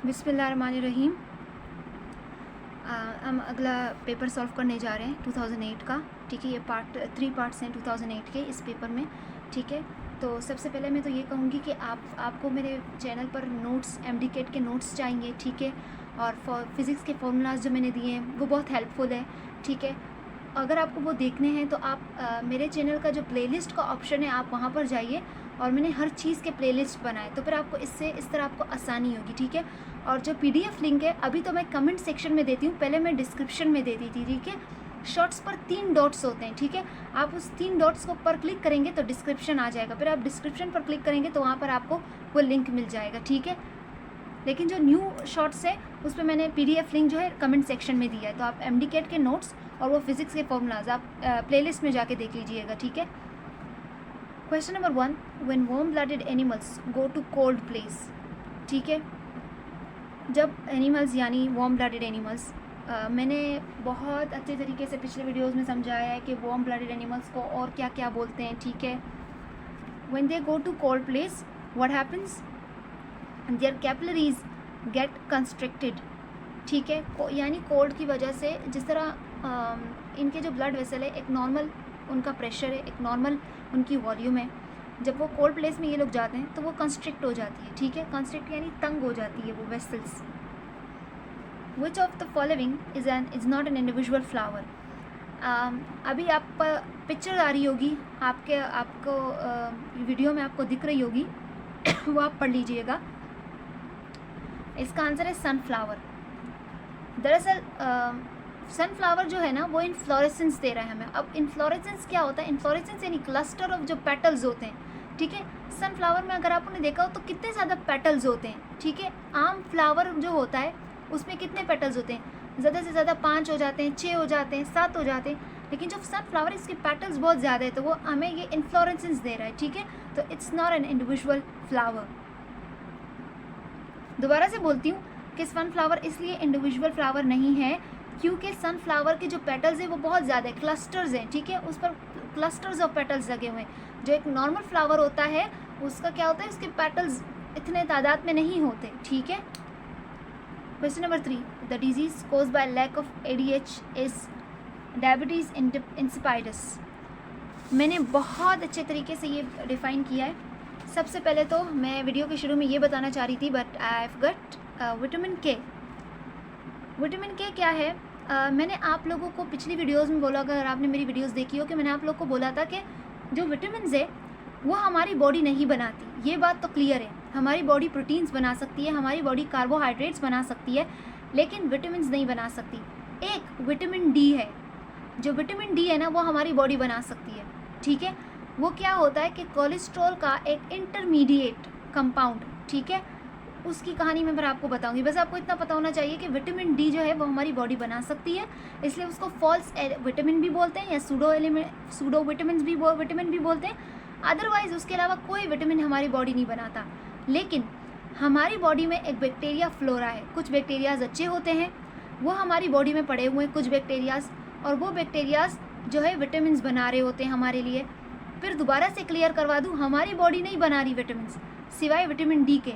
बिस्मिल्लाहिर्रहमानिर्रहीम। हम अगला पेपर सॉल्व करने जा रहे हैं 2008 का। ठीक है, ये थ्री पार्ट्स हैं 2008 के इस पेपर में। ठीक है, तो सबसे पहले मैं तो ये कहूँगी कि आपको मेरे चैनल पर नोट्स, एमडीकेट के नोट्स चाहिए। ठीक है, और फिज़िक्स के फॉर्मूलाज जो मैंने दिए हैं वो बहुत हेल्पफुल है। ठीक है, अगर आपको वो देखने हैं तो आप मेरे चैनल का जो प्लेलिस्ट का ऑप्शन है आप वहाँ पर जाइए, और मैंने हर चीज़ के प्लेलिस्ट बनाए, तो फिर आपको इससे इस तरह आपको आसानी होगी। ठीक है, और जो पीडीएफ लिंक है अभी तो मैं कमेंट सेक्शन में देती हूँ, पहले मैं डिस्क्रिप्शन में देती थी। ठीक है, शॉर्ट्स पर 3 डॉट्स होते हैं। ठीक है, आप उस 3 डॉट्स को पर क्लिक करेंगे तो डिस्क्रिप्शन आ जाएगा, फिर आप डिस्क्रिप्शन पर क्लिक करेंगे तो वहाँ पर आपको वो लिंक मिल जाएगा। ठीक है, लेकिन जो न्यू शॉर्ट्स है उस पर मैंने पीडीएफ लिंक जो है कमेंट सेक्शन में दिया है, तो आप एमडीकेट के नोट्स और वो फिज़िक्स के फॉर्मूलाज आप प्लेलिस्ट में जाके देख लीजिएगा। ठीक है, question number 1, when warm blooded animals go to cold place. ठीक है, जब एनिमल्स यानी वार्म ब्लडेड एनिमल्स, मैंने बहुत अच्छे तरीके से पिछले वीडियोस में समझाया है कि वार्म ब्लडेड एनिमल्स को और क्या क्या बोलते हैं। ठीक है, when they go to cold place what happens, there capillaries get constricted. ठीक है, यानी कोल्ड की वजह से जिस तरह इनके जो ब्लड वेसल है, एक नॉर्मल उनका प्रेशर है, एक नॉर्मल उनकी वॉल्यूम है, जब वो कोल्ड प्लेस में ये लोग जाते हैं तो वो कंस्ट्रिक्ट हो जाती है। ठीक है, कंस्ट्रिक्ट यानी तंग हो जाती है वो vessels. Which of the following is not an individual flower. अभी आप पिक्चर आ रही होगी, आपको वीडियो में आपको दिख रही होगी वो आप पढ़ लीजिएगा। इसका आंसर है सनफ्लावर। दरअसल सनफ्लावर जो है ना वो इन्फ्लोरेसेंस दे रहा है हमें। अब इन्फ्लोरेसेंस क्या होता है? इन्फ्लोरेसेंस यानी क्लस्टर ऑफ जो पेटल्स होते हैं। ठीक है, सनफ्लावर में अगर आपने देखा हो तो कितने ज़्यादा पेटल्स होते हैं। ठीक है, आम फ्लावर जो होता है उसमें कितने पेटल्स होते हैं? ज़्यादा से ज़्यादा 5 हो जाते हैं, 6 हो जाते हैं, 7 हो जाते हैं, लेकिन जो सनफ्लावर इसके पेटल्स बहुत ज़्यादा है तो वो हमें ये इन्फ्लोरेसेंस दे रहा है। ठीक है, तो it's not an individual flower. दोबारा से बोलती हूँ कि सनफ्लावर इसलिए इंडिविजुअल फ्लावर नहीं है क्योंकि सनफ्लावर के जो पेटल्स हैं वो बहुत ज़्यादा है, क्लस्टर्स हैं। ठीक है, उस पर क्लस्टर्स ऑफ पेटल्स लगे हुए हैं। जो एक नॉर्मल फ्लावर होता है उसका क्या होता है, उसके पेटल्स इतने तादाद में नहीं होते। ठीक है, question number 3, the disease cause by lack of ADH is diabetes insipidus. मैंने बहुत अच्छे तरीके से ये डिफ़ाइन किया है। सबसे पहले तो मैं वीडियो के शुरू में ये बताना चाह रही थी बट आई फॉरगॉट विटामिन के। विटामिन के क्या है? मैंने आप लोगों को पिछली वीडियोस में बोला, अगर आपने मेरी वीडियोस देखी हो, कि मैंने आप लोगों को बोला था कि जो विटामिन है वो हमारी बॉडी नहीं बनाती। ये बात तो क्लियर है, हमारी बॉडी प्रोटीन्स बना सकती है, हमारी बॉडी कार्बोहाइड्रेट्स बना सकती है, लेकिन विटामिन नहीं बना सकती। एक विटामिन डी है, जो विटामिन डी है ना वो हमारी बॉडी बना सकती है। ठीक है, वो क्या होता है कि कोलेस्ट्रॉल का एक इंटरमीडिएट कंपाउंड। ठीक है, उसकी कहानी मैं फिर आपको बताऊंगी। बस आपको इतना पता होना चाहिए कि विटामिन डी जो है वो हमारी बॉडी बना सकती है, इसलिए उसको फॉल्स विटामिन भी बोलते हैं या सूडो विटामिन भी बोलते हैं। अदरवाइज उसके अलावा कोई विटामिन हमारी बॉडी नहीं बनाता। लेकिन हमारी बॉडी में एक बैक्टीरिया फ्लोरा है, कुछ बैक्टीरियाज अच्छे होते हैं वो हमारी बॉडी में पड़े हुए हैं, कुछ बैक्टीरियाज, और वो बैक्टीरियाज जो है विटामिन बना रहे होते हैं हमारे लिए। फिर दोबारा से क्लियर करवा दूँ, हमारी बॉडी नहीं बना रही विटामिन सिवाय विटामिन डी के,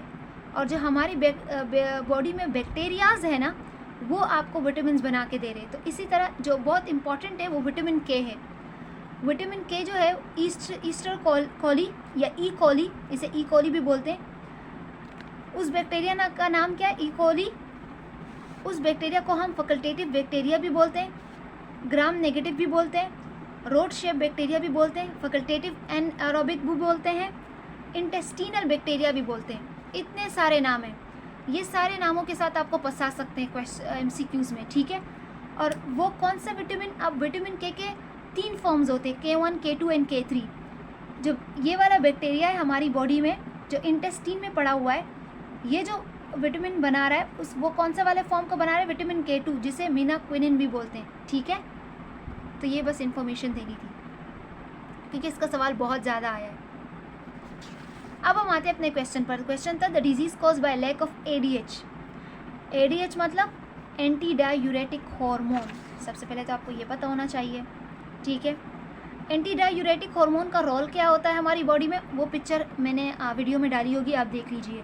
और जो हमारी बॉडी में बैक्टीरियाज है ना वो आपको विटामिन बना के दे रहे हैं। तो इसी तरह जो बहुत इंपॉर्टेंट है वो विटामिन के है। विटामिन के जो है ईस्टर कोली या ई कोली, इसे ई कोली भी बोलते हैं। उस बैक्टीरिया का नाम क्या है? ई कोली। उस बैक्टीरिया को हम फैकल्टेटिव बैक्टीरिया भी बोलते हैं, ग्राम नेगेटिव भी बोलते हैं, रोड शेप बैक्टीरिया भी बोलते हैं, फैकल्टेटिव एनारोबिक भी बोलते हैं, इंटेस्टिनल बैक्टीरिया भी बोलते हैं। इतने सारे नाम हैं, ये सारे नामों के साथ आपको फंसा सकते हैं एमसीक्यूज़ में। ठीक है, और वो कौन सा विटामिन? अब विटामिन के 3 फॉर्म्स होते हैं, K1, K2 एंड K3। जो ये वाला बैक्टीरिया है हमारी बॉडी में जो इंटेस्टीन में पड़ा हुआ है, ये जो विटामिन बना रहा है वो कौन सा वाले फॉर्म को बना रहा है? विटामिन K2, जिसे मीनाक्विनिन भी बोलते हैं। ठीक है, तो ये बस इन्फॉर्मेशन देनी थी क्योंकि इसका सवाल बहुत ज़्यादा आया है। अब हम आते हैं अपने क्वेश्चन पर। क्वेश्चन था the disease cause by lack of ADH. ADH मतलब एंटी डायूरेटिक हार्मोन। सबसे पहले तो आपको ये पता होना चाहिए। ठीक है, एंटी डायूरेटिक हार्मोन का रोल क्या होता है हमारी बॉडी में, वो पिक्चर मैंने वीडियो में डाली होगी, आप देख लीजिए।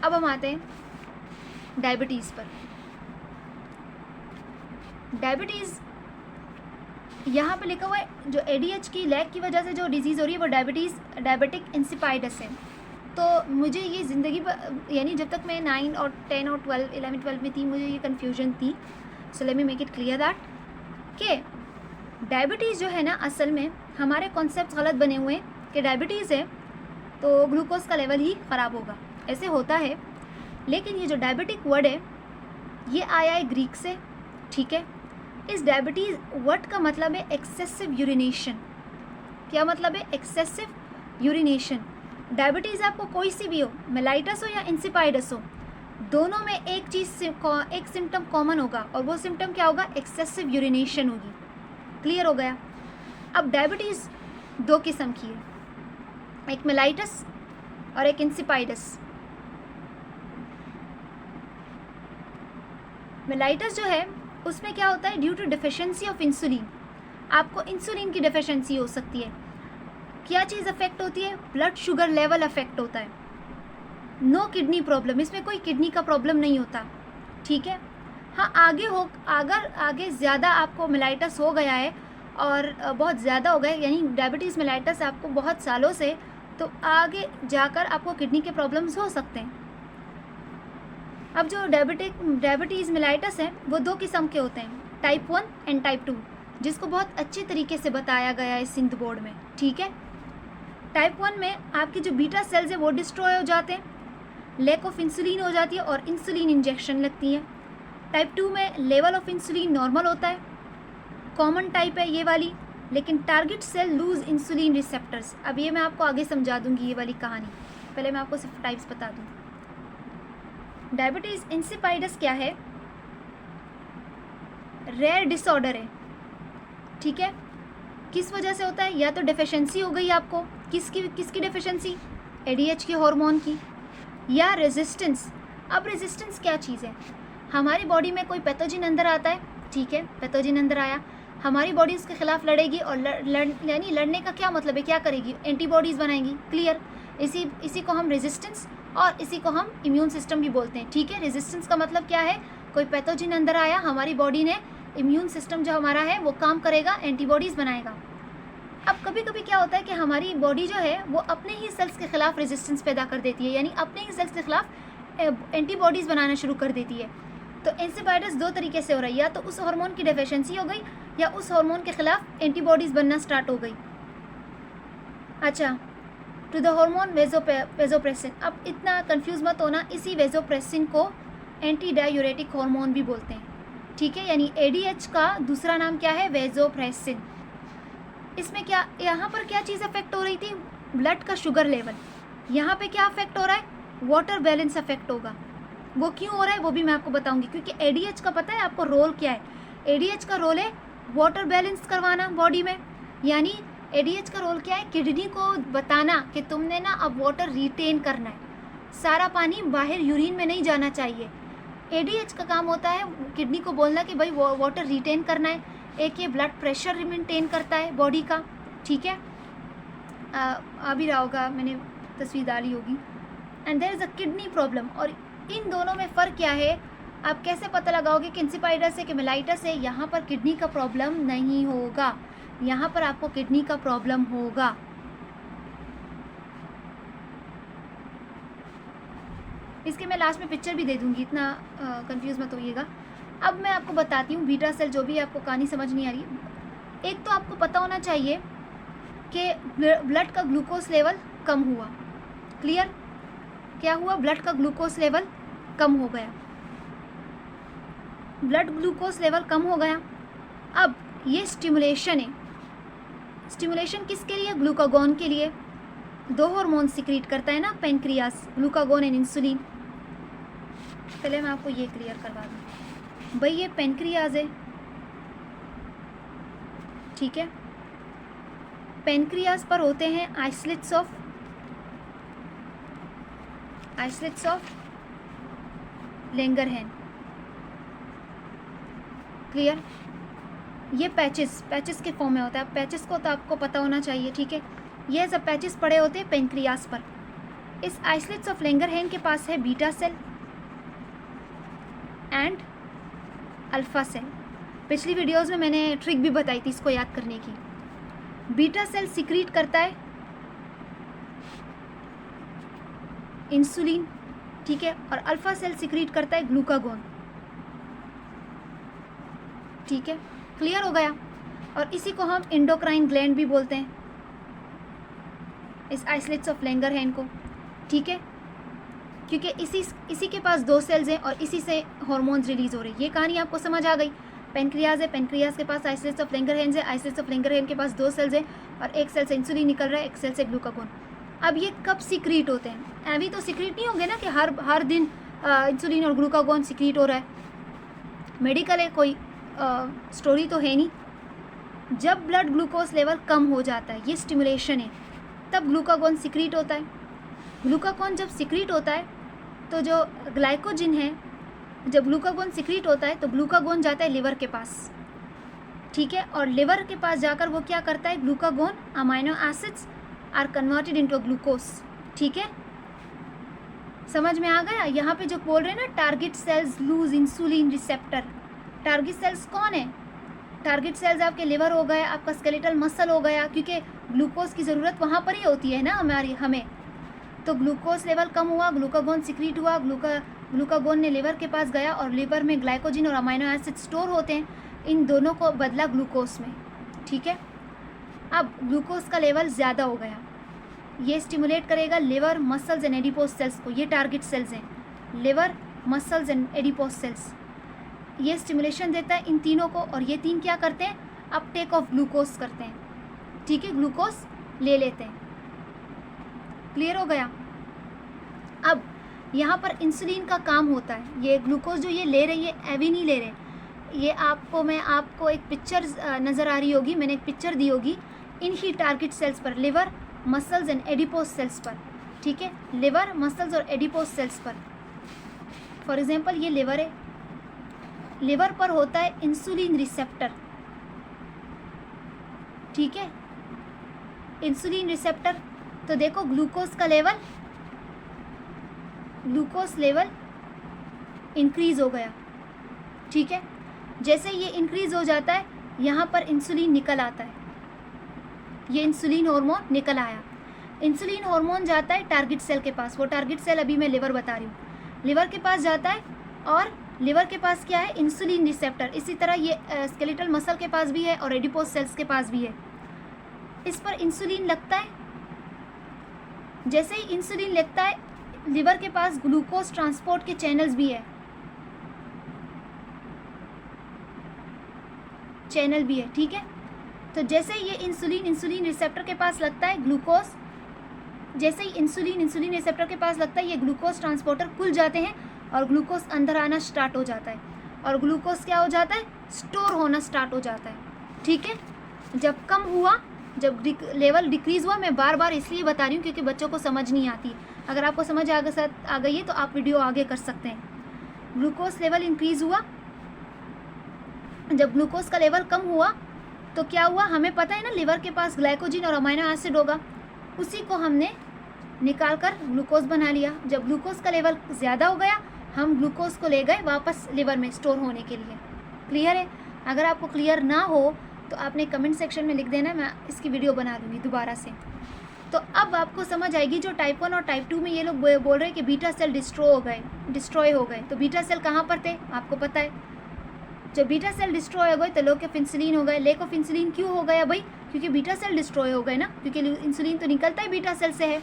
अब हम आते हैं डायबिटीज़ पर। डायबिटीज़ यहाँ पे लिखा हुआ है, जो ADH की लैक की वजह से जो डिजीज़ हो रही है वो डायबिटिक इंसिपाइडस है। तो मुझे ये ज़िंदगी यानी जब तक मैं 9 और 10 और 12 11 12 में थी, मुझे ये कन्फ्यूजन थी। So let me make it clear that कि डायबिटीज़ जो है ना, असल में हमारे कॉन्सेप्ट गलत बने हुए हैं कि डायबिटीज़ है तो ग्लूकोज का लेवल ही ख़राब होगा। ऐसे होता है, लेकिन ये जो डायबिटिक वर्ड है ये आया है ग्रीक से, ठीक है। इस डायबिटीज़ वर्ड का मतलब है एक्सेसिव यूरिनेशन। क्या मतलब है? Excessive urination. डायबिटीज़ आपको कोई सी भी हो, मेलाइटस हो या इंसिपाइडस हो, दोनों में एक सिम्टम कॉमन होगा, और वो सिम्टम क्या होगा? एक्सेसिव यूरिनेशन होगी। क्लियर हो गया? अब डायबिटीज़ दो किस्म की है, एक मेलाइटस और एक इंसिपाइडस। मेलाइटस जो है उसमें क्या होता है? Due to deficiency of insulin, आपको इंसुलिन की डिफिशियंसी हो सकती है। क्या चीज़ अफेक्ट होती है? ब्लड शुगर लेवल अफेक्ट होता है। नो किडनी प्रॉब्लम, इसमें कोई किडनी का प्रॉब्लम नहीं होता, ठीक है। हाँ, अगर आगे ज़्यादा आपको मेलाइटस हो गया है और बहुत ज़्यादा हो गया, यानी डायबिटीज़ मेलाइटस आपको बहुत सालों से, तो आगे जाकर आपको किडनी के प्रॉब्लम्स हो सकते हैं। अब जो डायबिटीज़ मेलाइटस है वो दो किस्म के होते हैं, टाइप 1 एंड टाइप 2, जिसको बहुत अच्छे तरीके से बताया गया है सिंध बोर्ड में, ठीक है। टाइप 1 में आपके जो बीटा सेल्स है वो डिस्ट्रॉय हो जाते हैं, लैक ऑफ इंसुलिन हो जाती है और इंसुलिन इंजेक्शन लगती है। टाइप 2 में लेवल ऑफ इंसुलिन नॉर्मल होता है, कॉमन टाइप है ये वाली, लेकिन target cell lose insulin receptors. अब ये मैं आपको आगे समझा दूंगी ये वाली कहानी, पहले मैं आपको सिर्फ टाइप्स बता दूँ। डायबिटीज़ इंसिपाइडस क्या है? रेयर डिसऑर्डर है, ठीक है। किस वजह से होता है? या तो डेफिशिएंसी हो गई आपको, किसकी डेफिशिएंसी? ADH के हार्मोन की, या रेजिस्टेंस। अब रेजिस्टेंस क्या चीज़ है? हमारी बॉडी में कोई पैथोजन अंदर आता है, ठीक है, पैथोजन अंदर आया, हमारी बॉडी उसके खिलाफ लड़ेगी, और यानी लड़ने का क्या मतलब है? क्या करेगी? एंटीबॉडीज़ बनाएगी। क्लियर? इसी को हम रेजिस्टेंस और इसी को हम इम्यून सिस्टम भी बोलते हैं, ठीक है। रेजिस्टेंस का मतलब क्या है? कोई पैथोजन अंदर आया, हमारी बॉडी ने, इम्यून सिस्टम जो हमारा है वो काम करेगा, एंटीबॉडीज़ बनाएगा। अब कभी कभी क्या होता है कि हमारी बॉडी जो है वो अपने ही सेल्स के खिलाफ रेजिस्टेंस पैदा कर देती है, यानी अपने ही सेल्स के खिलाफ एंटीबॉडीज़ बनाना शुरू कर देती है। तो इंसिपाइडस दो तरीके से हो रही है, या तो उस हार्मोन की डेफिशिएंसी हो गई या उस हार्मोन के खिलाफ एंटीबॉडीज़ बनना स्टार्ट हो गई। अच्छा, टू द हार्मोन वेजोप्रेसिन। अब इतना कंफ्यूज मत होना, इसी वेजोप्रेसिन को एंटी डायूरेटिक हार्मोन भी बोलते हैं, ठीक है। यानी ADH का दूसरा नाम क्या है? वेजोप्रेसिन। इसमें क्या, यहाँ पर क्या चीज़ अफेक्ट हो रही थी? ब्लड का शुगर लेवल। यहाँ पे क्या अफेक्ट हो रहा है? वाटर बैलेंस अफेक्ट होगा। वो क्यों हो रहा है वो भी मैं आपको बताऊंगी, क्योंकि ADH का पता है आपको रोल क्या है? ADH का रोल है वाटर बैलेंस करवाना बॉडी में। यानी ADH का रोल क्या है? किडनी को बताना कि तुमने ना अब वाटर रिटेन करना है, सारा पानी बाहर यूरिन में नहीं जाना चाहिए। ADH का काम होता है किडनी को बोलना कि भाई वाटर रिटेन करना है। एक ये ब्लड प्रेशर मेंटेन करता है बॉडी का, ठीक है। आ भी रहा होगा, मैंने तस्वीर डाली होगी। And there is a kidney problem. और इन दोनों में फ़र्क क्या है? आप कैसे पता लगाओगे कि इंसिपाइडस है कि मेलाइटस है? यहाँ पर किडनी का प्रॉब्लम नहीं होगा, यहाँ पर आपको किडनी का प्रॉब्लम होगा। इसके मैं लास्ट में पिक्चर भी दे दूँगी, इतना कंफ्यूज मत होइएगा। अब मैं आपको बताती हूँ बीटा सेल, जो भी आपको कहानी समझ नहीं आ रही। एक तो आपको पता होना चाहिए कि ब्लड का ग्लूकोज लेवल कम हुआ। क्लियर? क्या हुआ? ब्लड का ग्लूकोज लेवल कम हो गया, ब्लड ग्लूकोज लेवल कम हो गया। अब ये स्टिमुलेशन है। स्टिमुलेशन किसके लिए? ग्लूकागॉन के लिए। दो हार्मोन सिक्रीट करता है ना पेनक्रियास, ग्लूकागॉन एंड इंसुलिन। पहले मैं आपको ये क्लियर करवा दूँ भाई, ये पेनक्रियाज है, ठीक है। पेनक्रियाज पर होते हैं आइसलेट्स ऑफ लेंगरहैन। क्लियर? ये पैचेस के फॉर्म में होता है। पैचेस को तो आपको पता होना चाहिए, ठीक है। ये सब पैचेस पड़े होते हैं पेनक्रियास पर। इस आइसलेट्स ऑफ लैंगरहैंस के पास है beta cell and alpha cell. पिछली वीडियोस में मैंने ट्रिक भी बताई थी इसको याद करने की। बीटा सेल सिक्रीट करता है इंसुलिन, ठीक है, और अल्फा सेल सिक्रीट करता है ग्लूकागोन, ठीक है, क्लियर हो गया। और इसी को हम एंडोक्राइन ग्लैंड भी बोलते हैं, इस आइसलेट्स ऑफ लैंगरहैंस को, ठीक है, क्योंकि इसी के पास 2 सेल्स हैं और इसी से हार्मोन्स रिलीज हो रहे हैं। ये कहानी आपको समझ आ गई। पेनक्रियाज है, पेनक्रियाज के पास आइसलेट्स ऑफ लैंगरहैंस है, आइसलेट्स ऑफ लैंगरहैंस के पास 2 सेल्स हैं और एक सेल से इंसुलिन निकल रहा है, एक सेल से ग्लूकागोन। अब ये कब सिक्रीट होते हैं? अभी तो सिक्रीट नहीं होंगे ना कि हर दिन इंसुलिन और ग्लूकागोन सिक्रीट हो रहा है। मेडिकल है, कोई स्टोरी तो है नहीं। जब ब्लड ग्लूकोज लेवल कम हो जाता है, ये स्टिमुलेशन है, तब ग्लूकागोन सिक्रीट होता है। ग्लूकागोन जब सिक्रीट होता है तो जो ग्लाइकोजिन है, जब ग्लूकागोन सिक्रीट होता है तो ग्लूकागोन जाता है लिवर के पास, ठीक है, और लिवर के पास जाकर वो क्या करता है, glucagon amino acids are converted into glucose, ठीक है, समझ में आ गया। यहाँ पे जो बोल रहे हैं ना, target cells lose insulin receptor. Target cells कौन है? टारगेट सेल्स आपके लिवर हो गए, आपका स्केलेटल मसल हो गया, क्योंकि ग्लूकोज की ज़रूरत वहाँ पर ही होती है ना हमें। तो ग्लूकोज लेवल कम हुआ, ग्लूकागोन सिक्रीट हुआ, ग्लूकागोन ने लिवर के पास गया और लिवर में ग्लाइकोजिन और अमाइनो एसिड स्टोर होते हैं, इन दोनों को बदला ग्लूकोज में, ठीक है। अब ग्लूकोज का लेवल ज़्यादा हो गया, ये स्टिमुलेट करेगा liver, muscles and adipose cells को। ये टारगेट सेल्स हैं, liver, muscles and adipose cells. ये स्टिमुलेशन देता है इन तीनों को, और ये 3 क्या करते हैं, अपटेक ऑफ ग्लूकोज करते हैं, ठीक है, ग्लूकोज ले लेते हैं। क्लियर हो गया। अब यहाँ पर इंसुलिन का काम होता है, ये ग्लूकोज जो ये ले रही है, एवी नहीं ले रहे, ये आपको एक पिक्चर नज़र आ रही होगी, मैंने एक पिक्चर दी होगी इन ही टारगेट सेल्स पर, liver, muscles and adipose cells पर, ठीक है, लिवर, मसल्स और एडिपोज सेल्स पर। फॉर एग्जांपल ये लिवर है, लिवर पर होता है इंसुलिन रिसेप्टर, ठीक है, इंसुलिन रिसेप्टर। तो देखो ग्लूकोज लेवल इंक्रीज हो गया, ठीक है। जैसे ये इंक्रीज हो जाता है, यहाँ पर इंसुलिन निकल आता है, ये इंसुलिन हार्मोन निकल आया। इंसुलिन हार्मोन जाता है टारगेट सेल के पास, वो टारगेट सेल अभी मैं लिवर बता रही हूँ, लिवर के पास जाता है, और लिवर के पास क्या है, इंसुलिन रिसेप्टर। इसी तरह ये स्केलेटल मसल के पास भी है और एडिपोज सेल्स के पास भी है। इस पर इंसुलिन लगता है, जैसे ही इंसुलिन लगता है, लिवर के पास ग्लूकोज ट्रांसपोर्ट के चैनल भी है, ठीक है। तो जैसे ही ये इंसुलिन रिसेप्टर के पास लगता है ग्लूकोज, जैसे ही इंसुलिन रिसेप्टर के पास लगता है, ये ग्लूकोज ट्रांसपोर्टर खुल जाते हैं और ग्लूकोज अंदर आना स्टार्ट हो जाता है, और ग्लूकोज क्या हो जाता है, स्टोर होना स्टार्ट हो जाता है, ठीक है। जब कम हुआ, जब लेवल डिक्रीज़ हुआ, मैं बार बार इसलिए बता रही हूँ क्योंकि बच्चों को समझ नहीं आती। अगर आपको समझ आ गई है तो आप वीडियो आगे कर सकते हैं। ग्लूकोज लेवल इंक्रीज़ हुआ, जब ग्लूकोज का लेवल कम हुआ तो क्या हुआ, हमें पता है ना, लिवर के पास ग्लाइकोजिन और अमाइनो एसिड होगा, उसी को हमने निकाल कर ग्लूकोज बना लिया। जब ग्लूकोज का लेवल ज़्यादा हो गया, हम ग्लूकोज को ले गए वापस लिवर में स्टोर होने के लिए। क्लियर है? अगर आपको क्लियर ना हो तो आपने कमेंट सेक्शन में लिख देना, मैं इसकी वीडियो बना लूँगी दोबारा से। तो अब आपको समझ आएगी, जो टाइप 1 और टाइप 2 में ये लोग बोल रहे हैं कि बीटा सेल डिस्ट्रॉय हो गए, तो बीटा सेल कहाँ पर थे आपको पता है। जब बीटा सेल डिस्ट्रॉय हो गए तो लेक ऑफ इंसुलिन हो गए। लेक ऑफ इंसुलिन क्यों हो गया भाई? क्योंकि बीटा सेल डिस्ट्रॉय हो गए ना, क्योंकि इंसुलिन तो निकलता ही बीटा सेल से है।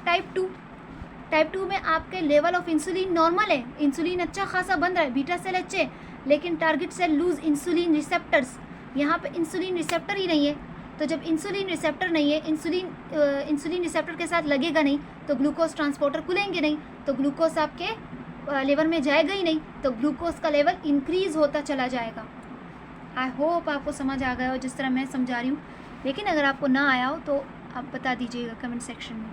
टाइप 2 में आपके लेवल ऑफ इंसुलिन नॉर्मल है, इंसुलिन अच्छा खासा बन रहा है, बीटा सेल अच्छे, लेकिन target cell lose insulin receptors, यहाँ पे इंसुलिन रिसेप्टर ही नहीं है। तो जब इंसुलिन रिसेप्टर नहीं है, इंसुलिन रिसेप्टर के साथ लगेगा नहीं, तो ग्लूकोज ट्रांसपोर्टर खुलेंगे नहीं, तो ग्लूकोज आपके लिवर में जाएगा ही नहीं, तो ग्लूकोज का लेवल इंक्रीज़ होता चला जाएगा। आई होप आपको समझ आ गया हो जिस तरह मैं समझा रही हूँ, लेकिन अगर आपको ना आया हो तो आप बता दीजिएगा कमेंट सेक्शन में।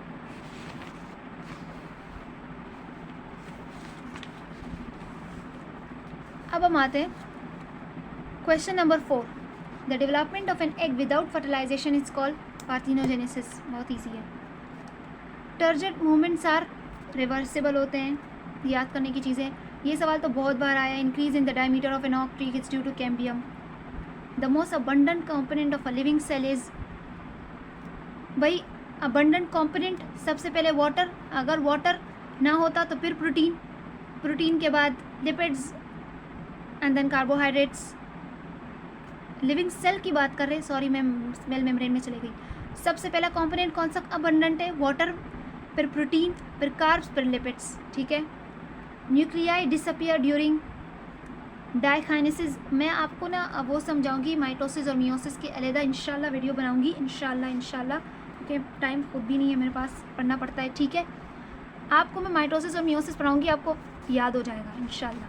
अब हम आते हैं question number 4। The development of an egg without fertilization is called parthenogenesis. बहुत ईजी है। टर्जेंट मूवमेंट्स आर रिवर्सिबल होते हैं, याद करने की चीज़ें। ये सवाल तो बहुत बार आया। Increase in the diameter of an oak tree it's due to cambium. The most abundant component of a living cell is, भाई अबंडेंट कंपोनेंट सबसे पहले वाटर, अगर वाटर ना होता तो फिर प्रोटीन, प्रोटीन के बाद lipids and then carbohydrates. Living cell की बात कर रहे हैं, सॉरी मैं सेल मेम्ब्रेन में चली गई। सबसे पहला कंपोनेंट कौन सा अबंडेंट है? वाटर, फिर प्रोटीन, फिर कार्ब्स, फिर लिपिड्स, ठीक है। Nuclei disappear during diakinesis. मैं आपको ना वो समझाऊंगी माइटोसिस और मियोसिस की अलहदा इंशाल्लाह वीडियो बनाऊंगी, इंशाल्लाह क्योंकि टाइम खुद भी नहीं है मेरे पास, पढ़ना पड़ता है, ठीक है। आपको मैं माइटोसिस और मियोसिस पढ़ाऊंगी, आपको याद हो जाएगा इंशाल्लाह।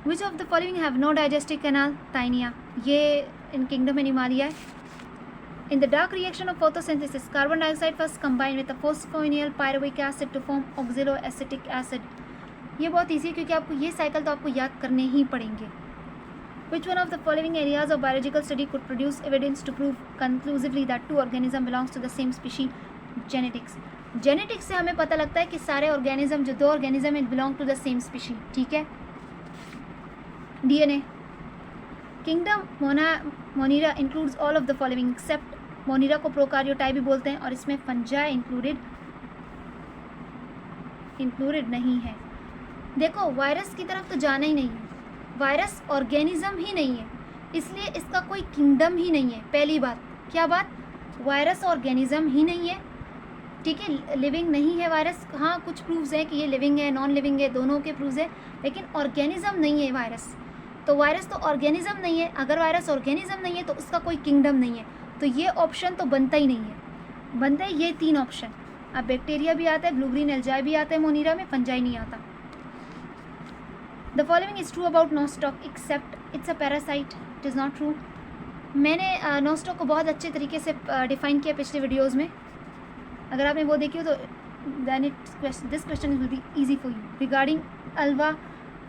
Which of the following have no digestive canal? Taenia, ये इन किंगडम एनिमालिया है। In the dark reaction of photosynthesis, carbon dioxide first combined with a phosphoenol pyruvic acid to form oxaloacetic acid. ये बहुत easy है क्योंकि आपको ये cycle तो आपको याद करने ही पड़ेंगे। Which one of the following areas of biological study could produce evidence to prove conclusively that two organism belongs to the same species? Genetics. Genetics से हमें पता लगता है कि सारे ऑर्गेनिज्म, जो दो ऑर्गेनिज्म है, belong to the same species, ठीक है। DNA. Kingdom Monera includes all of the following except, Monera को प्रोकार्योटाइप भी बोलते हैं और इसमें फंजाई इंक्लूडेड नहीं है। देखो वायरस की तरफ तो जाना ही नहीं है, वायरस ऑर्गेनिज्म ही नहीं है, इसलिए इसका कोई किंगडम ही नहीं है। पहली बात, क्या बात? वायरस ऑर्गेनिज्म ही नहीं है, ठीक है, लिविंग नहीं है वायरस। हाँ कुछ प्रूफ्स हैं कि ये लिविंग है, नॉन लिविंग है, दोनों के प्रूफ्स है, लेकिन ऑर्गेनिज्म नहीं है वायरस। तो वायरस तो ऑर्गेनिज्म नहीं है, अगर वायरस ऑर्गेनिज्म नहीं है तो उसका कोई किंगडम नहीं है, तो ये ऑप्शन तो बनता ही नहीं है, बनता है ये तीन ऑप्शन। अब बैक्टीरिया भी आता है, ब्लू ग्रीन एल्जाई भी आता है मोनिरा में, फंजाई नहीं आता। The following is true about nostoc except it's a parasite, it is not true. मैंने नोस्टॉक को बहुत अच्छे तरीके से डिफाइन किया पिछले वीडियोज़ में, अगर आपने वो देखी हो तो then this question will be easy for you. Regarding Ulva,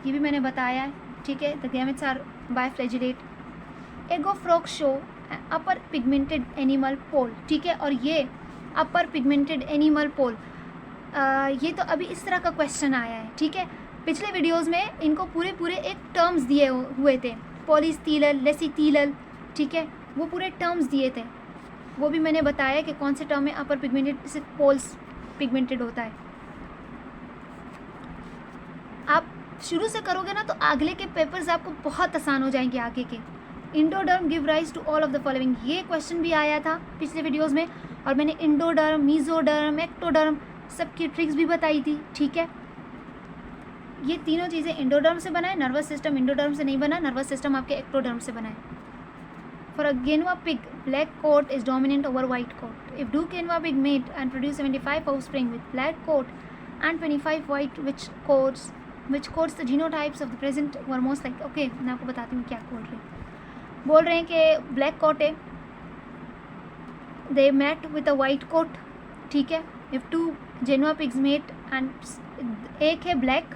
ये भी मैंने बताया है, ठीक है। The gametes are biflagellate. Egg of frog show upper pigmented animal pole, ठीक है, और ये अपर पिगमेंटेड एनिमल पोल, ये तो अभी इस तरह का क्वेश्चन आया है, ठीक है। पिछले वीडियोस में इनको पूरे एक टर्म्स दिए हुए थे, पॉलीस्थीलल, लेसिथीलल, ठीक है, वो पूरे टर्म्स दिए थे, वो भी मैंने बताया कि कौन से टर्म में अपर पिगमेंटेड से पोल्स पिगमेंटेड होता है। आप शुरू से करोगे ना तो अगले के पेपर्स आपको बहुत आसान हो जाएंगे आगे के। Endoderm give rise to all of the following, ये क्वेश्चन भी आया था पिछले वीडियोस में, और मैंने इंडोडर्म, मीजोडर्म, एक्टोडर्म सबकी ट्रिक्स भी बताई थी, ठीक है। ये तीनों चीज़ें इंडोडर्म से बना है, नर्वस सिस्टम इंडोडर्म से नहीं बना, नर्वस सिस्टम आपके एक्टोडर्म से बना है। For a guinea pig, black coat is dominant over white coat. If do guinea pig mate and produce 75 offspring with black coat and 25 white, which codes the genotypes of the present were most like, okay मैं आपको बताती हूँ क्या बोल रहे हैं कि black coat है, they mate with a white coat, ठीक है। If two genuine pigs mate and एक है ब्लैक,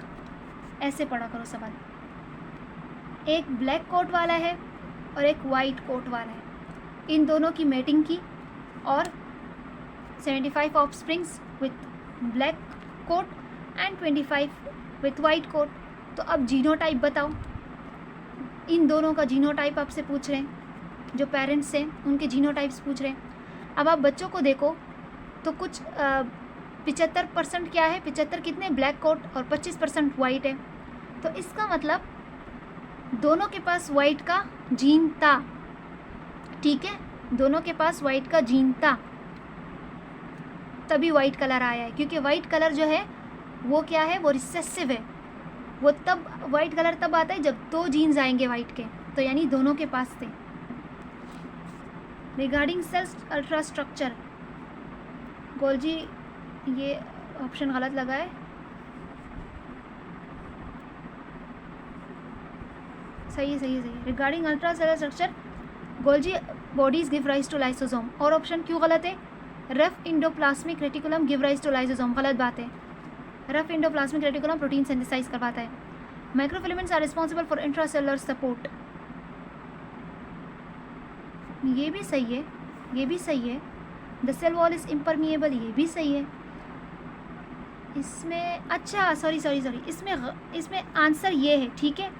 ऐसे पढ़ा करो सवाल, एक ब्लैक कोट वाला है और एक वाइट कोट वाला है, इन दोनों की मेटिंग की और 75 offsprings with black coat and 25 with white coat. तो अब जीनोटाइप बताओ, इन दोनों का जीनोटाइप आपसे पूछ रहे हैं, जो पेरेंट्स हैं उनके जीनोटाइप्स पूछ रहे हैं। अब आप बच्चों को देखो तो कुछ 75% क्या है, 75 कितने ब्लैक कोट और 25% वाइट है, तो इसका मतलब दोनों के पास वाइट का जीन था, ठीक है, दोनों के पास वाइट का जीन था, तभी वाइट कलर आया है। क्योंकि वाइट कलर जो है वो क्या है, वो रिसेसिव है, वो तब वाइट कलर तब आता है जब दो जीन्स आएंगे वाइट के, तो यानी दोनों के पास थे। Regarding cells ultra structure, Golgi, ये ऑप्शन गलत लगा है, सही है। Regarding ultra cellular structure, Golgi bodies give rise to lysosome, और ऑप्शन क्यों गलत है? Rough endoplasmic reticulum give rise to lysosome, गलत बात है। Rough endoplasmic reticulum protein synthesize करवाता है। Microfilaments are responsible for intracellular support, ये भी सही है, the cell wall is impermeable, ये भी सही है। इसमें अच्छा सॉरी इसमें आंसर ये है, ठीक है,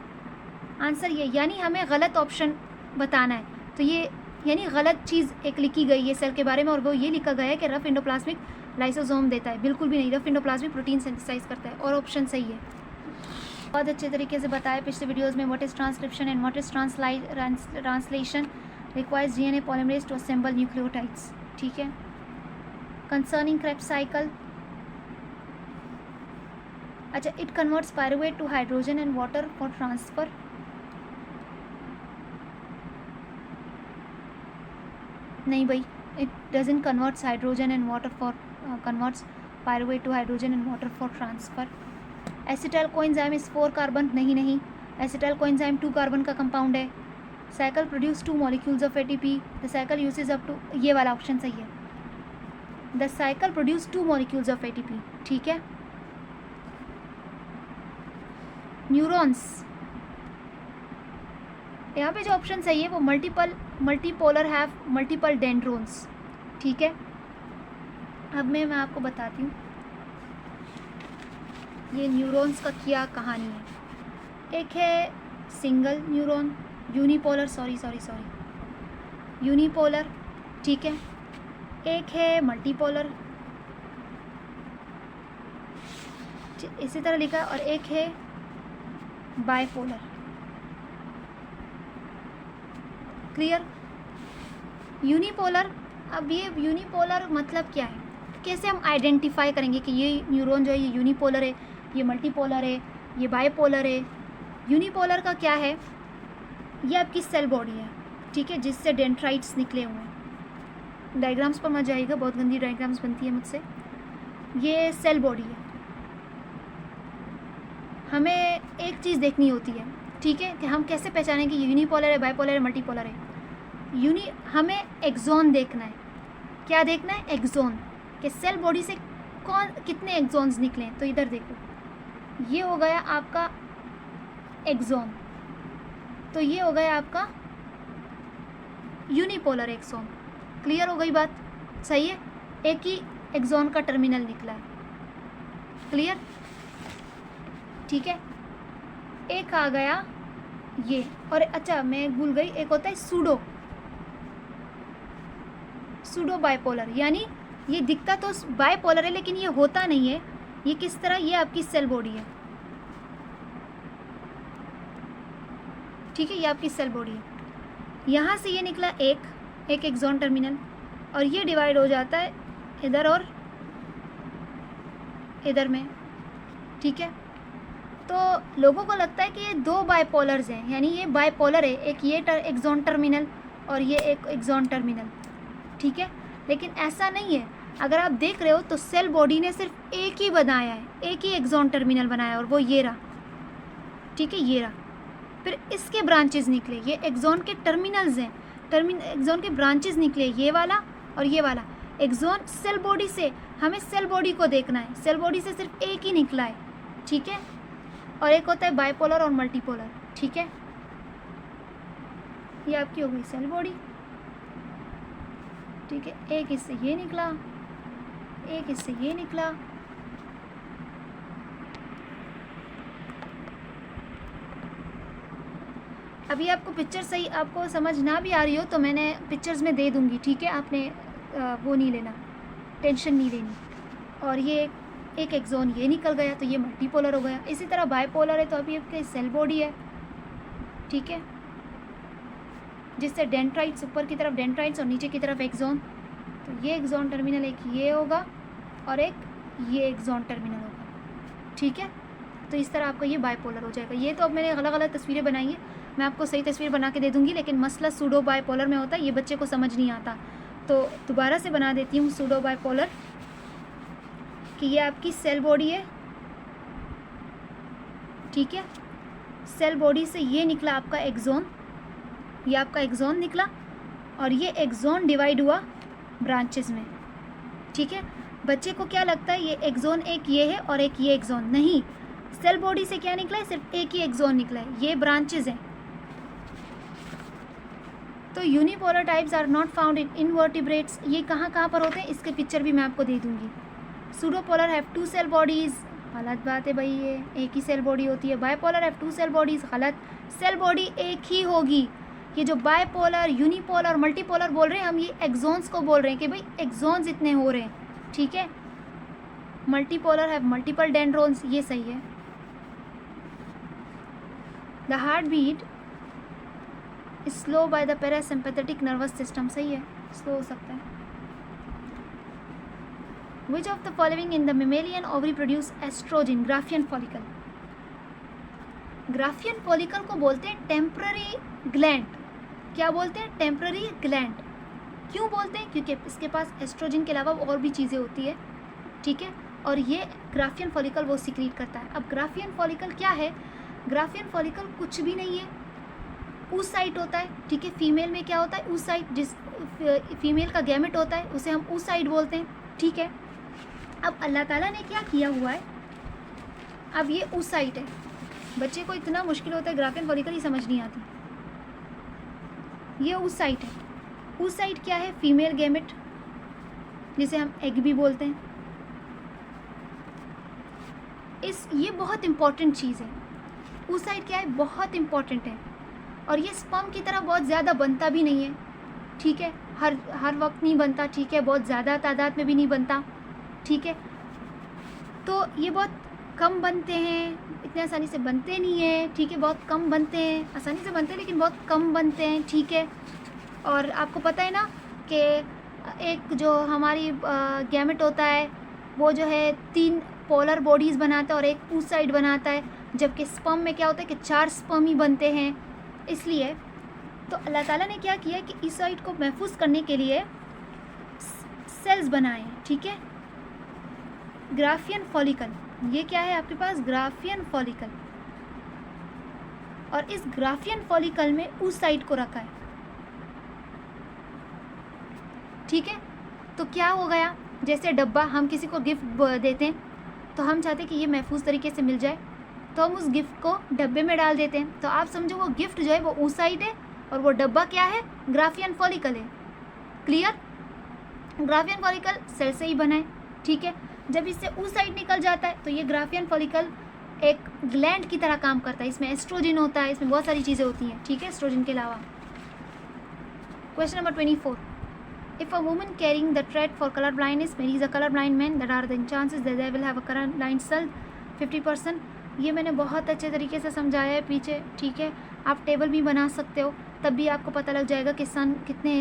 आंसर ये, यानी हमें गलत ऑप्शन बताना है। तो ये यानी गलत चीज़ एक लिखी गई है सेल के बारे में, और वो ये लिखा गया है कि रफ एंडोप्लाज्मिक लाइसोसोम देता है। बिल्कुल भी नहीं, रफ एंडोप्लाज्मिक प्रोटीन सिंथेसाइज करता है, और ऑप्शन सही है। बहुत अच्छे तरीके से बताया पिछले वीडियोज़ में what is transcription and what is translation requires DNA polymerase to assemble nucleotides, ठीक है। कंसर्निंग क्रेब्स साइकिल, अच्छा, it converts pyruvate to hydrogen and water for transfer. नहीं भाई, it doesn't converts hydrogen and water for converts pyruvate to hydrogen and water for transfer. Acetyl coenzyme is 4 carbon, नहीं, acetyl coenzyme 2 carbon का compound है। Cycle produce 2 molecules of ATP, the cycle usage up to, ये वाला option सही है, the cycle produce 2 molecules of ATP, ठीक है। Neurons, यहाँ पे जो ऑप्शन सही है वो मल्टीपोलर हैव मल्टीपल डेंड्रोन्स, ठीक है। अब मैं आपको बताती हूँ ये न्यूरॉन्स का क्या कहानी है। एक है सिंगल न्यूरॉन, यूनिपोलर, यूनिपोलर, ठीक है। एक है मल्टीपोलर, इसी तरह लिखा है, और एक है बाइपोलर। क्लियर? यूनिपोलर, अब ये यूनिपोलर मतलब क्या है, कैसे हम आइडेंटिफाई करेंगे कि ये न्यूरॉन जो है ये यूनिपोलर है, ये मल्टीपोलर है, ये बाइपोलर है। यूनिपोलर का क्या है, ये आपकी सेल बॉडी है, ठीक है, जिससे डेंड्राइट्स निकले हुए हैं। डायग्राम्स पर मत जाइएगा, बहुत गंदी डायग्राम्स बनती है मुझसे। ये सेल बॉडी है, हमें एक चीज़ देखनी होती है, ठीक है, कि हम कैसे पहचानें कि यूनिपोलर है, बाइपोलर है, मल्टीपोलर है। हमें एक्सॉन देखना है। क्या देखना है? एक्सॉन, कि सेल बॉडी से कितने एक्सॉन्स निकले हैं। तो इधर देखो, ये हो गया आपका एक्सॉन, तो ये हो गया आपका यूनिपोलर एक्सॉन। क्लियर हो गई बात? सही है, एक ही एक्सॉन का टर्मिनल निकला है। क्लियर? ठीक है, एक आ गया ये, और अच्छा मैं भूल गई, एक होता है सूडो बाइपोलर, यानी ये दिखता तो बाइपोलर है लेकिन ये होता नहीं है। ये किस तरह, ये आपकी सेल बॉडी है, ठीक है, ये आपकी सेल बॉडी है। यहाँ से ये निकला एक एक्सॉन टर्मिनल, और ये डिवाइड हो जाता है इधर और इधर में, ठीक है। तो लोगों को लगता है कि ये दो बाइपोलर्स हैं, यानी ये बाइपोलर है, एक ये एक्सॉन टर्मिनल और ये एक एक्सॉन टर्मिनल, ठीक है, लेकिन ऐसा नहीं है। अगर आप देख रहे हो तो सेल बॉडी ने सिर्फ एक ही बनाया है, एक ही एक्सॉन टर्मिनल बनाया है, और वो ये रहा, ठीक है, ये रहा। फिर इसके ब्रांचेस निकले, ये एक्सॉन के टर्मिनल्स हैं, एक्सॉन के ब्रांचेस निकले, ये वाला और ये वाला। एक्सॉन सेल बॉडी से, हमें सेल बॉडी को देखना है, सेल बॉडी से सिर्फ एक ही निकला है, ठीक है, और एक होता है बाइपोलर और मल्टीपोलर, ठीक है। ये आपकी हो गई सेल बॉडी, ठीक है, एक इससे ये निकला, एक इससे ये निकला। अभी आपको पिक्चर सही आपको समझ ना भी आ रही हो तो मैंने पिक्चर्स में दे दूंगी, ठीक है, आपने वो नहीं लेना, टेंशन नहीं लेनी। और ये एक एक्सॉन ये निकल गया तो ये मल्टीपोलर हो गया। इसी तरह बाइपोलर है तो अभी आपके सेल बॉडी है, ठीक है, जिससे डेंड्राइट्स, ऊपर की तरफ डेंड्राइट्स और नीचे की तरफ एक्सॉन। तो ये एक्सॉन टर्मिनल एक ये होगा और एक ये एक्सॉन टर्मिनल होगा, ठीक है। तो इस तरह आपका ये बाइपोलर हो जाएगा। ये तो अब मैंने अलग अलग तस्वीरें बनाई है, मैं आपको सही तस्वीर बना के दे दूँगी, लेकिन मसला सूडो बाइपोलर में होता है, ये बच्चे को समझ नहीं आता। तो दोबारा से बना देती हूँ सूडो बाइपोलर, कि ये आपकी सेल बॉडी है, ठीक है, सेल बॉडी से ये निकला आपका एक्सॉन, ये आपका एक्सॉन निकला, और ये एक्सॉन डिवाइड हुआ ब्रांचेस में, ठीक है। बच्चे को क्या लगता है ये एक्सॉन एक ये है और एक ये एक्सॉन, नहीं, सेल बॉडी से क्या निकला है, सिर्फ एक ही एक्सॉन निकला है, ये ब्रांचेस हैं, तो unipolar types are not found in invertebrates, ये कहाँ कहाँ पर होते हैं इसके पिक्चर भी मैं आपको दे दूँगी। सूडोपोलर हैव 2 सेल बॉडीज़, गलत बात है भाई, ये एक ही सेल बॉडी होती है। बाइपोलर हैव 2 सेल बॉडीज़, गलत, सेल बॉडी एक ही होगी। ये जो बाइपोलर, यूनिपोलर, मल्टीपोलर बोल रहे हैं हम, ये एक्सॉन्स को बोल रहे हैं कि भाई एक्सॉन्स इतने हो रहे हैं, ठीक है। मल्टीपोलर हैव मल्टीपल डेंड्रोन्स, ये सही है। The heart beat slow by the parasympathetic nervous system, सही है, स्लो हो सकता है। Which of the following in the mammalian ovary produce estrogen? Graafian follicle. Graafian follicle को बोलते हैं टेम्पररी ग्लैंड। क्या बोलते हैं? Temporary gland. क्यों बोलते हैं? क्योंकि इसके पास एस्ट्रोजन के अलावा और भी चीज़ें होती है, ठीक है, और ये ग्राफियन फॉलिकल वो सिक्रीट करता है। अब ग्राफियन फॉलिकल क्या है? ग्राफियन फॉलिकल कुछ भी नहीं है, oocyte होता है, ठीक है। फीमेल में क्या होता है? oocyte, जिस फीमेल का गैमेट होता है उसे हम oocyte बोलते हैं, ठीक है। अब अल्लाह ताला ने क्या किया हुआ है, अब ये oocyte है, बच्चे को इतना मुश्किल होता है ग्राफियन फॉलिकल ही समझ नहीं आती। ये oocyte है। oocyte क्या है? फीमेल गैमेट, जिसे हम एग भी बोलते हैं। ये बहुत इंपॉर्टेंट चीज़ है। oocyte क्या है? बहुत इंपॉर्टेंट है, और ये स्पर्म की तरह बहुत ज़्यादा बनता भी नहीं है, ठीक है, हर वक्त नहीं बनता, ठीक है, बहुत ज़्यादा तादाद में भी नहीं बनता, ठीक है। तो ये बहुत कम बनते हैं, इतने आसानी से बनते नहीं हैं, ठीक है, बहुत कम बनते हैं, आसानी से बनते हैं लेकिन बहुत कम बनते हैं, ठीक है। और आपको पता है ना कि एक जो हमारी गैमेट होता है वो जो है 3 पोलर बॉडीज़ बनाता है और एक oocyte बनाता है, जबकि स्पर्म में क्या होता है कि 4 स्पर्म ही बनते हैं। इसलिए तो अल्लाह ताला ने क्या किया कि oocyte को महफूज करने के लिए सेल्स बनाए, ठीक है। ग्राफियन फॉलिकल, ये क्या है आपके पास? ग्राफियन फॉलिकल, और इस ग्राफियन फॉलिकल में oocyte को रखा है, ठीक है। तो क्या हो गया, जैसे डब्बा हम किसी को गिफ्ट देते हैं तो हम चाहते हैं कि ये महफूज तरीके से मिल जाए, तो हम उस गिफ्ट को डब्बे में डाल देते हैं। तो आप समझो वो गिफ्ट जो है वो oocyte है और वो डब्बा क्या है? ग्राफियन फॉलिकल है। क्लियर? ग्राफियन फॉलिकल सेल से ही बना है, ठीक है। जब इससे oocyte निकल जाता है तो ये ग्राफियन फॉलिकल एक ग्लैंड की तरह काम करता है। इसमें एस्ट्रोजन होता है, इसमें बहुत सारी चीज़ें होती हैं, ठीक है, एस्ट्रोजन के अलावा। Question number 24, if a woman carrying the trait for colour blindness marries a colour blind man, that are the chances that they will have a colour blind cell 50%। ये मैंने बहुत अच्छे तरीके से समझाया है पीछे, ठीक है। आप टेबल भी बना सकते हो, तब भी आपको पता लग जाएगा कि सन कितने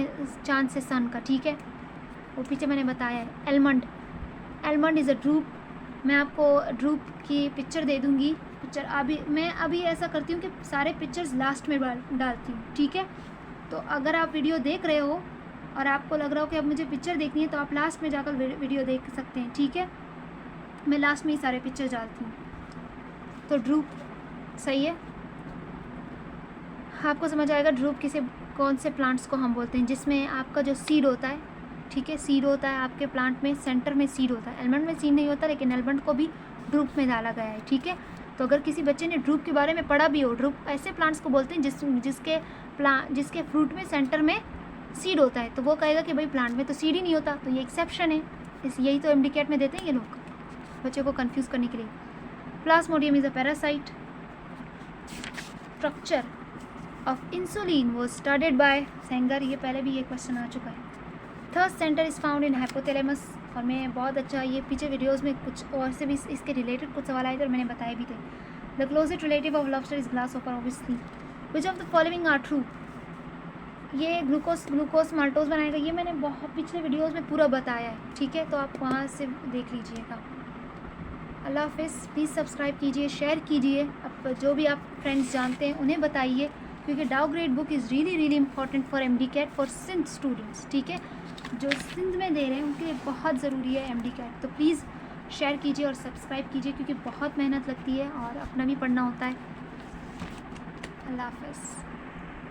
चांस है सन का, ठीक है। वो पीछे मैंने बताया है। एलमंड इज़ अ ड्रूप, मैं आपको ड्रूप की पिक्चर दे दूँगी। पिक्चर मैं अभी ऐसा करती हूँ कि सारे पिक्चर्स लास्ट में डालती हूँ, ठीक है। तो अगर आप वीडियो देख रहे हो और आपको लग रहा हो कि अब मुझे पिक्चर देखनी है तो आप लास्ट में जाकर वीडियो देख सकते हैं, ठीक है। मैं लास्ट में ही सारे पिक्चर डालती हूँ। तो ड्रूप सही है, आपको समझ आएगा ड्रूप कौन से प्लांट्स को हम बोलते हैं, जिसमें आपका जो सीड होता है, ठीक है, सीड होता है आपके प्लांट में, सेंटर में सीड होता है। एलमंड में सीड नहीं होता, लेकिन एलमंड को भी ड्रूप में डाला गया है, ठीक है। तो अगर किसी बच्चे ने ड्रूप के बारे में पढ़ा भी हो, ड्रूप ऐसे प्लांट्स को बोलते हैं जिसके फ्रूट में सेंटर में सीड होता है, तो वो कहेगा कि भाई प्लांट में तो सीड ही नहीं होता, तो ये एक्सेप्शन है। यही तो MD-CAT में देते हैं ये लोग, बच्चे को कंफ्यूज करने के लिए। Plasmodium is a parasite. Structure of insulin was studied by Sengar, ये पहले भी ये क्वेश्चन आ चुका है। Third centre is found in hypothalamus, और मैं बहुत अच्छा ये पीछे वीडियोस में कुछ और से भी इसके रिलेटेड कुछ सवाल आए थे और मैंने बताए भी थे। The closest relative of lobster is grasshopper obviously. Which of the following are true, ये ग्लूकोज माल्टोज बनाएगा, ये मैंने बहुत पिछले वीडियोस में पूरा बताया है, ठीक है, तो आप वहाँ से देख लीजिएगा। अल्लाह हाफिज़। प्लीज़ सब्सक्राइब कीजिए, शेयर कीजिए, अब जो भी आप फ्रेंड्स जानते हैं उन्हें बताइए, क्योंकि Dow grade book is really important for MD-CAT for Sindh students, ठीक है, जो सिंध में दे रहे हैं उनके लिए बहुत ज़रूरी है MD-CAT। तो प्लीज़ शेयर कीजिए और सब्सक्राइब कीजिए, क्योंकि बहुत मेहनत लगती है और अपना भी पढ़ना होता है। अल्लाह हाफिज़।